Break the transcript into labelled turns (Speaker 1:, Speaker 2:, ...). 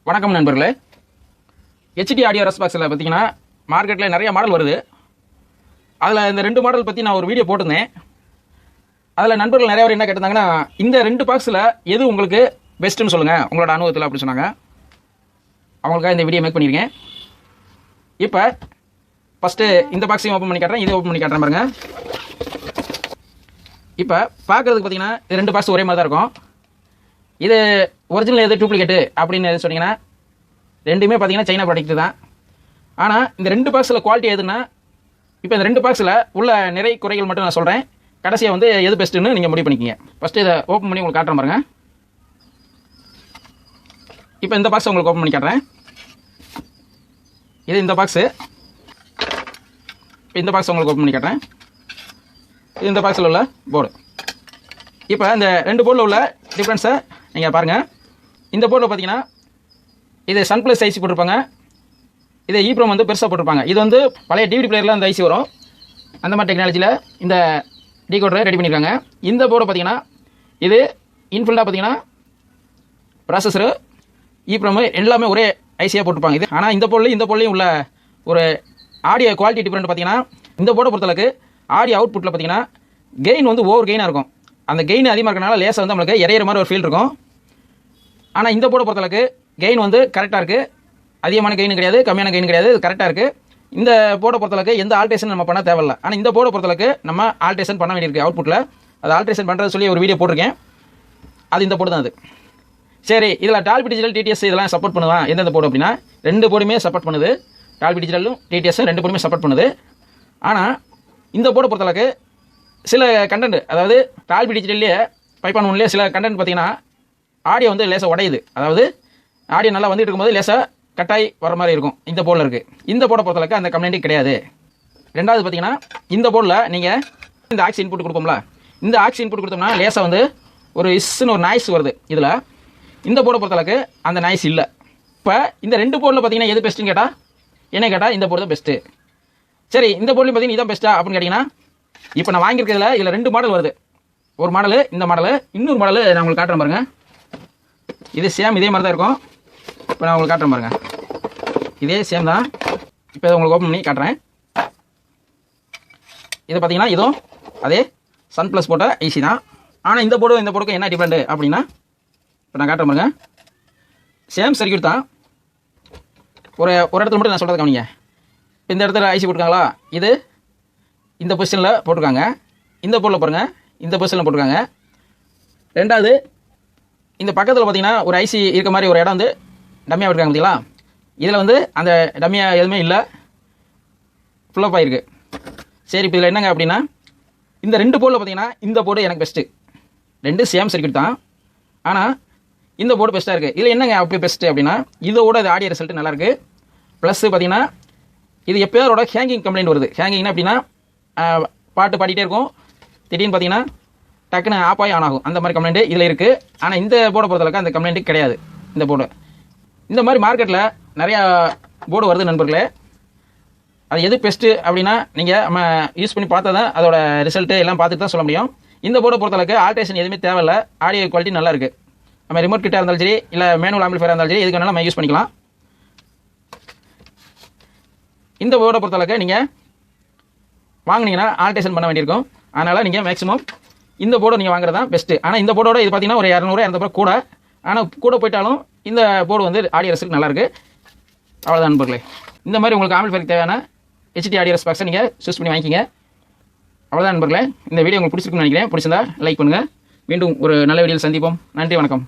Speaker 1: வணக்கம் நண்பர்களே. HD audio ரெஸ்பாக்ஸில் பார்த்தீங்கன்னா மார்க்கெட்டில் நிறைய மாடல் வருது. அதில் இந்த 2 மாடல் பற்றி நான் ஒரு வீடியோ போட்டிருந்தேன். அதில் நண்பர்கள் நிறைய பேர் என்ன கேட்டிருந்தாங்கன்னா, இந்த 2 பாக்ஸில் எது உங்களுக்கு பெஸ்ட்டுன்னு சொல்லுங்கள் உங்களோட அனுபவத்தில் அப்படின்னு சொன்னாங்க. அவங்களுக்காக இந்த வீடியோ மேக் பண்ணியிருக்கேன். இப்போ ஃபஸ்ட்டு இந்த பாக்ஸையும் ஓப்பன் பண்ணி காட்டுறேன், இதை ஓப்பன் பண்ணி காட்டுறேன் பாருங்கள். இப்போ பார்க்குறதுக்கு பார்த்தீங்கன்னா இது 2 பாக்ஸ் ஒரே மாதிரி தான் இருக்கும். இது ஒரிஜினல் எது டூப்ளிகேட்டு அப்படின்னு எது சொன்னீங்கன்னா ரெண்டுமே பார்த்தீங்கன்னா சைனா ப்ராடக்ட் தான். ஆனால் இந்த 2 பாக்ஸில் குவாலிட்டி எதுன்னா, இப்போ இந்த 2 பாக்ஸில் உள்ள நிறை குறைகள் மட்டும் நான் சொல்கிறேன். கடைசியாக வந்து எது பெஸ்ட்டுன்னு நீங்கள் முடிவு பண்ணிக்கிங்க. ஃபஸ்ட்டு இதை ஓப்பன் பண்ணி உங்களுக்கு காட்டுறேன் பாருங்கள். இப்போ இந்த பாக்ஸை உங்களுக்கு ஓப்பன் பண்ணி காட்டுறேன். இது இந்த பாக்ஸு. இந்த பாக்ஸ் உங்களுக்கு ஓப்பன் பண்ணி காட்டுறேன். இது இந்த பாக்ஸில் உள்ள போர்டு. இப்போ இந்த 2 போர்டில் உள்ள டிஃப்ரென்ஸை நீங்கள் பாருங்கள். இந்த போர்டில் பார்த்தீங்கன்னா இது சன் ப்ளஸ் ஐசி போட்டிருப்பாங்க. இது ஈப்ரோம் வந்து பெருசாக போட்டிருப்பாங்க. இது வந்து பழைய டிவிடி பிளேயரில் அந்த ஐசி வரும். அந்த மாதிரி டெக்னாலஜியில் இந்த டிகோடரை ரெடி பண்ணியிருக்காங்க. இந்த போர்டை பார்த்தீங்கன்னா இது இன்ஃபில்டாக பார்த்தீங்கன்னா ப்ராசஸரு ஈப்ரோம் எல்லாமே ஒரே ஐசியாக போட்டிருப்பாங்க. இது ஆனால் இந்த போர்ட்லேயும் உள்ள ஒரு ஆடியோ குவாலிட்டி டிஃப்ரெண்ட் பார்த்தீங்கன்னா, இந்த போர்டை பொறுத்தளவுக்கு ஆடியோ அவுட்புட்டில் பார்த்தீங்கன்னா கெயின் வந்து ஓவர் கெயினாக இருக்கும். அந்த கெயின் அதிகமாக இருக்கிறனால லேசாக வந்து நம்மளுக்கு இறையிற மாதிரி ஒரு ஃபீல் இருக்கும். ஆனால் இந்த போர்டை பொறுத்தளவுக்கு கெயின் வந்து கரெக்டாக இருக்குது. அதிகமான கெயின் கிடையாது, கம்மியான கெயின் கிடையாது, இது கரெக்டாக இருக்குது. இந்த போர்டை பொறுத்தளவுக்கு எந்த ஆல்ட்ரேஷன் நம்ம பண்ண தேவையில்லை. ஆனால் இந்த போர்டை பொறுத்தளவுக்கு நம்ம ஆல்ட்ரேஷன் பண்ண வேண்டியிருக்கு அவுட்புட்டில். அது ஆல்ட்ரேஷன் பண்ணுறது சொல்லி ஒரு வீடியோ போட்டிருக்கேன். அது இந்த போர்டு தான். அது சரி, இதில் டால்பி டிஜிட்டல் டிடிஎஸ் இதெல்லாம் சப்போர்ட் பண்ணுவான். எந்தெந்த போர்டு அப்படின்னா 2 போர்டுமே சப்போர்ட் பண்ணுது. டால்பி டிஜிட்டலும் டிடிஎஸும் 2 போர்டுமே சப்போர்ட் பண்ணுது. ஆனால் இந்த போர்டை பொறுத்தளவுக்கு சில கண்டென்ட், அதாவது டால்பி டிஜிட்டல்லையே 5.1லேயே சில கண்டென்ட் பார்த்தீங்கன்னா ஆடியோ வந்து லேசாக உடையுது. அதாவது ஆடியோ நல்லா வந்துட்டு இருக்கும்போது லேசாக கட்டாய் வர மாதிரி இருக்கும். இந்த போர்டில் இருக்குது. இந்த போர்டை பொறுத்தளவுக்கு அந்த கம்ப்ளைண்ட்டே கிடையாது. ரெண்டாவது பார்த்தீங்கன்னா இந்த போர்டில் நீங்கள் இந்த ஆக்சி இன்புட் கொடுப்போம்ல, இந்த ஆக்சி இன்புட் கொடுத்தோம்னா லேசாக வந்து ஒரு இஸ்ன்னு ஒரு நாய்ஸ் வருது. இதில் இந்த போர்டை பொறுத்தளவுக்கு அந்த நாய்ஸ் இல்லை. இப்போ இந்த 2 போர்டில் பார்த்தீங்கன்னா எது பெஸ்ட்டுன்னு கேட்டால் என்ன கேட்டால் இந்த போர்டு தான் பெஸ்ட்டு. சரி, இந்த போர்ட்லையும் பார்த்தீங்கன்னா இதான் பெஸ்ட்டா அப்படின்னு கேட்டிங்கன்னா, இப்போ நான் வாங்கியிருக்கிறதுல இதில் 2 மாடல் வருது. ஒரு மாடலு இந்த மாடலு, இன்னொரு மாடலு நான் உங்களுக்கு காட்டுறேன் பாருங்க. இது சேம் இதே மாதிரி தான் இருக்கும். இப்போ நான் உங்களுக்கு காட்டுறேன் பாருங்க. இதே சேம் தான். இப்போ இதை உங்களுக்கு ஓப்பன் பண்ணி காட்டுறேன். இது பார்த்தீங்கன்னா இதுவும் அதே சன் ப்ளஸ் போட்ட ஐசி தான். ஆனால் இந்த போர்டுக்கும் என்ன டிஃப்ரெண்ட் அப்படின்னா, இப்போ நான் காட்டுறேன் பாருங்க. சேம் சர்க்யூட் தான். ஒரு இடத்துல மட்டும் நான் சொல்கிறது கவனிங்க. இந்த இடத்துல ஐசி போட்டிருக்காங்களா, இது இந்த பொசிஷனில் போட்டிருக்காங்க. இந்த போர்டில் பாருங்கள், இந்த பொசிஷனில் போட்டிருக்காங்க. ரெண்டாவது இந்த பக்கத்தில் பார்த்தீங்கன்னா ஒரு ஐசி இருக்க மாதிரி ஒரு இடம் வந்து டம்மியாக இருக்காங்க பார்த்தீங்களா. இதில் வந்து அந்த டம்மியாக எதுவுமே இல்லை, ஃபுல்லப் ஆகிருக்கு. சரி, இப்போ இதில் என்னங்க அப்படின்னா, இந்த 2 போர்டில் பார்த்தீங்கன்னா இந்த போர்டு எனக்கு பெஸ்ட்டு. 2 சேம் சர்க்யூட் தான். ஆனால் இந்த போர்டு பெஸ்ட்டாக இருக்குது. இதில் என்னங்க அப்படி பெஸ்ட்டு அப்படின்னா, இதோட இது ஆடியோ ரிசல்ட் நல்லாயிருக்கு. ப்ளஸ் பார்த்தீங்கன்னா இது எப்போயோட ஹேங்கிங் கம்ப்ளைண்ட் வருது. ஹேங்கிங்னா அப்படின்னா பாட்டு பாடிட்டே இருக்கும், திடீர்னு பார்த்தீங்கன்னா டக்குன்னு ஆஃப் ஆகி ஆன் ஆகும். அந்த மாதிரி கம்ப்ளைண்ட் இதில் இருக்குது. ஆனால் இந்த போர்டை பொறுத்தளவுக்கு அந்த கம்ப்ளைண்ட்டு கிடையாது. இந்த போர்டு இந்த மாதிரி மார்க்கெட்டில் நிறையா போர்டு வருது நண்பர்களே. அது எது பெஸ்ட்டு அப்படின்னா நீங்கள் நம்ம யூஸ் பண்ணி பார்த்தா தான் அதோட ரிசல்ட்டு எல்லாம் பார்த்துட்டு தான் சொல்ல முடியும். இந்த போர்டை பொறுத்தளவுக்கு ஆல்ட்ரேஷன் எதுவுமே தேவையில்லை. ஆடியோ குவாலிட்டி நல்லா இருக்குது. நம்ம ரிமோட் கிட்ட இருந்தாலும் சரி, இல்லை மேனுவல் ஆம்பிளிஃபையராக இருந்தாலும் சரி, எதுக்கு வேணாலும் நம்ம யூஸ் பண்ணிக்கலாம். இந்த போர்டை பொறுத்தளவுக்கு நீங்கள் வாங்கினீங்கன்னா ஆல்ட்ரேஷன் பண்ண வேண்டியிருக்கும். அதனால் நீங்கள் மேக்ஸிமம் இந்த போர்டை நீங்கள் வாங்குறது தான் பெஸ்ட்டு. ஆனால் இந்த போர்டோட இது பார்த்தீங்கன்னா ஒரு 200-200 கூட. ஆனால் கூட போயிட்டாலும் இந்த போர்டு வந்து ஆடியோ ரிசல்ட் நல்லாயிருக்கு. அவ்வளோதான் நண்பர்களே. இந்த மாதிரி உங்களுக்கு ஆம்பிளிஃபையருக்கு தேவையான ஹெச்டி ஆடியோ ரெஸ்பாக்ஸை நீங்கள் சூஸ் பண்ணி வாங்கிக்கிங்க. அவ்வளோதான் நண்பர்களே. இந்த வீடியோ உங்களுக்கு பிடிச்சிருக்குன்னு நினைக்கிறேன். பிடிச்சிருந்தா லைக் பண்ணுங்கள். மீண்டும் ஒரு நல்ல வீடியோவில் சந்திப்போம். நன்றி, வணக்கம்.